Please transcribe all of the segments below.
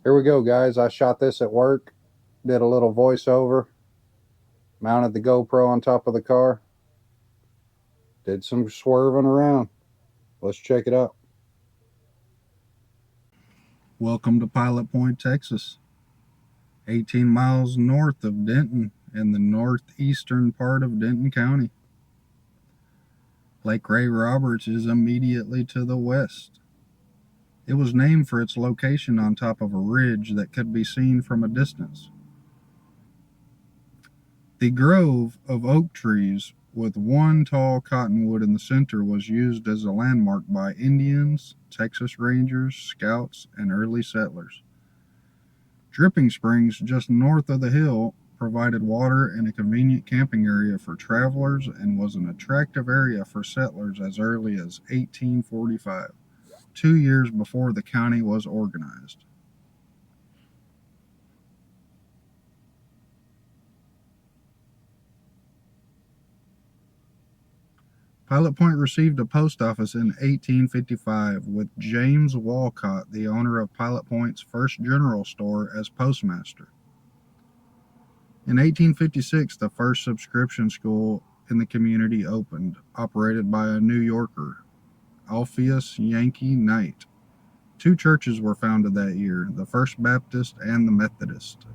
Here we go, guys. I shot this at work, did a little voiceover, mounted the GoPro on top of the car, did some swerving around. Let's check it out. Welcome to Pilot Point, Texas, 18 miles north of Denton in the northeastern part of Denton County. Lake Ray Roberts is immediately to the west. It was named for its location on top of a ridge that could be seen from a distance. The grove of oak trees with one tall cottonwood in the center was used as a landmark by Indians, Texas Rangers, Scouts, and early settlers. Dripping Springs, just north of the hill, provided water and a convenient camping area for travelers and was an attractive area for settlers as early as 1845, 2 years before the county was organized. Pilot Point received a post office in 1855 with James Walcott, the owner of Pilot Point's first general store, as postmaster. In 1856, the first subscription school in the community opened, operated by a New Yorker, Alpheus Yankee Knight. 2 churches were founded that year, the First Baptist and the Methodist.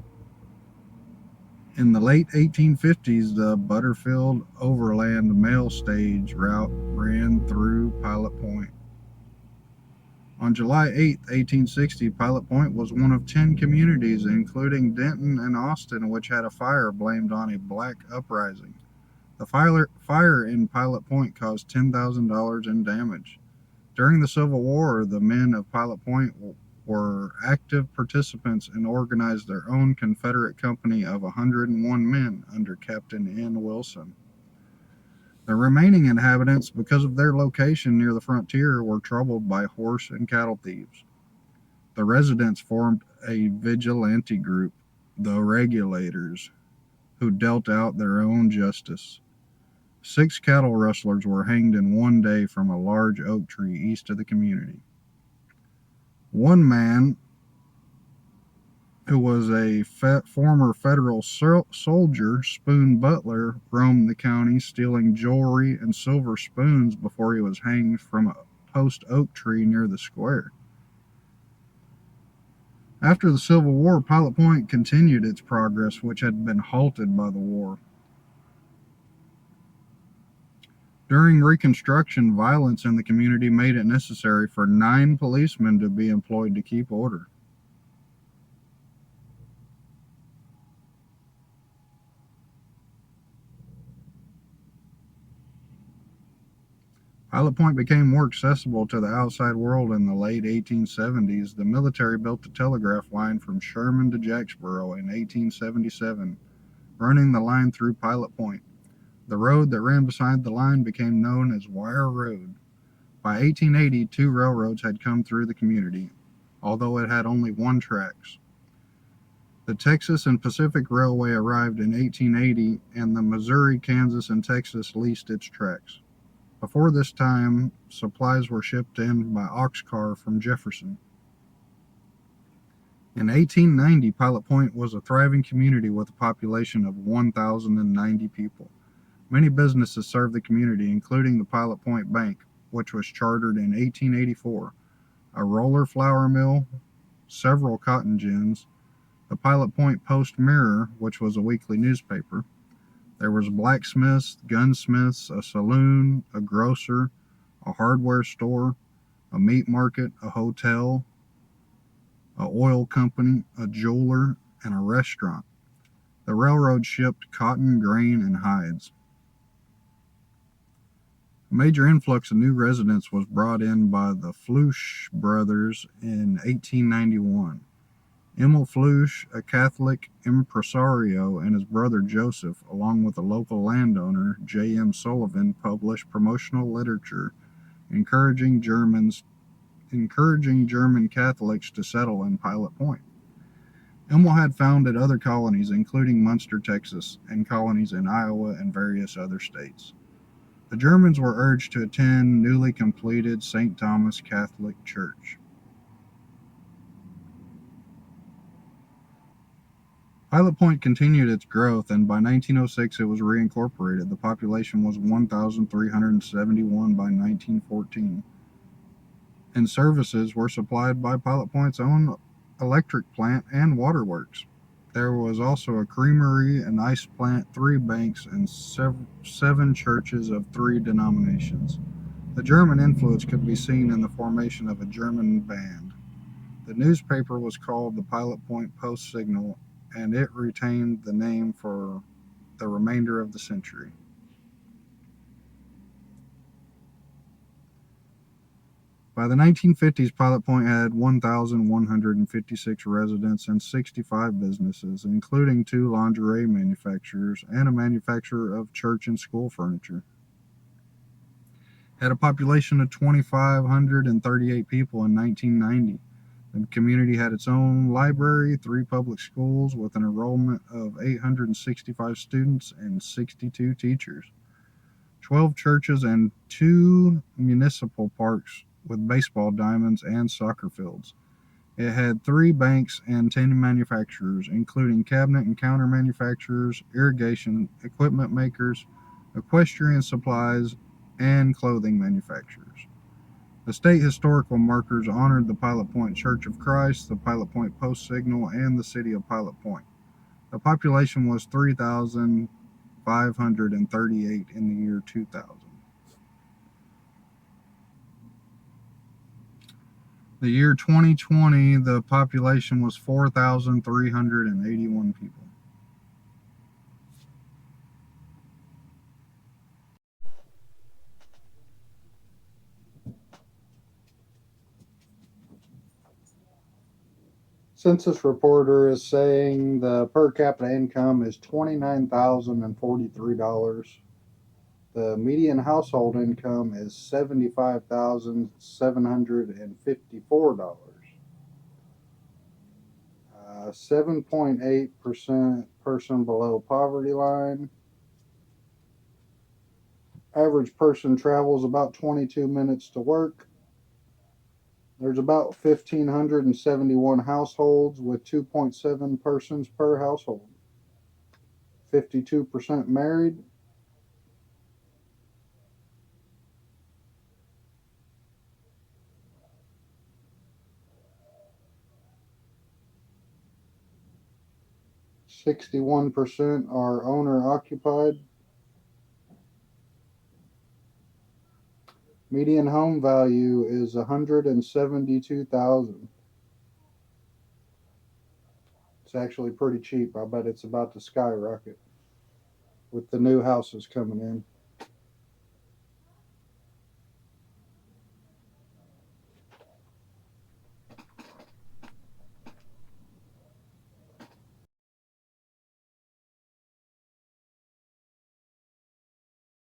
In the late 1850s, the Butterfield Overland Mail Stage route ran through Pilot Point. On July 8, 1860, Pilot Point was one of 10 communities, including Denton and Austin, which had a fire blamed on a black uprising. The fire in Pilot Point caused $10,000 in damage. During the Civil War, the men of Pilot Point were active participants and organized their own Confederate company of 101 men under Captain N. Wilson. The remaining inhabitants, because of their location near the frontier, were troubled by horse and cattle thieves. The residents formed a vigilante group, the Regulators, who dealt out their own justice. 6 cattle rustlers were hanged in one day from a large oak tree east of the community. One man, who was a former federal soldier, Spoon Butler, roamed the county stealing jewelry and silver spoons before he was hanged from a post oak tree near the square. After the Civil War, Pilot Point continued its progress, which had been halted by the war. During Reconstruction, violence in the community made it necessary for 9 policemen to be employed to keep order. Pilot Point became more accessible to the outside world in the late 1870s. The military built the telegraph line from Sherman to Jacksboro in 1877, running the line through Pilot Point. The road that ran beside the line became known as Wire Road. By 1880, 2 railroads had come through the community, although it had only 1 tracks. The Texas and Pacific Railway arrived in 1880, and the Missouri, Kansas, and Texas leased its tracks. Before this time, supplies were shipped in by ox car from Jefferson. In 1890, Pilot Point was a thriving community with a population of 1,090 people. Many businesses served the community, including the Pilot Point Bank, which was chartered in 1884, a roller flour mill, several cotton gins, the Pilot Point Post-Mirror, which was a weekly newspaper. There was blacksmiths, gunsmiths, a saloon, a grocer, a hardware store, a meat market, a hotel, an oil company, a jeweler, and a restaurant. The railroad shipped cotton, grain, and hides. A major influx of new residents was brought in by the Flush brothers in 1891. Emil Flush, a Catholic impresario, and his brother Joseph, along with a local landowner, J. M. Sullivan, published promotional literature encouraging German Catholics to settle in Pilot Point. Emil had founded other colonies, including Munster, Texas, and colonies in Iowa and various other states. The Germans were urged to attend newly completed St. Thomas Catholic Church. Pilot Point continued its growth, and by 1906 it was reincorporated. The population was 1,371 by 1914, and services were supplied by Pilot Point's own electric plant and waterworks. There was also a creamery, an ice plant, three banks, and seven churches of three denominations. The German influence could be seen in the formation of a German band. The newspaper was called the Pilot Point Post Signal, and it retained the name for the remainder of the century. By the 1950s, Pilot Point had 1,156 residents and 65 businesses, including two lingerie manufacturers and a manufacturer of church and school furniture. Had a population of 2,538 people in 1990. The community had its own library, three public schools with an enrollment of 865 students and 62 teachers, 12 churches, and two municipal parks with baseball diamonds and soccer fields. It had three banks and 10 manufacturers, including cabinet and counter manufacturers, irrigation equipment makers, equestrian supplies, and clothing manufacturers. The state historical markers honored the Pilot Point Church of Christ, the Pilot Point Post Signal, and the city of Pilot Point. The population was 3,538 in the year 2000. The year 2020, the population was 4,381 people. Census Reporter is saying the per capita income is $29,043. The median household income is $75,754. 7.8% person below poverty line. Average person travels about 22 minutes to work. There's about 1,571 households with 2.7 persons per household. 52% married. %61 are owner occupied. Median home value is $172,000. It's actually pretty cheap. I bet it's about to skyrocket with the new houses coming in.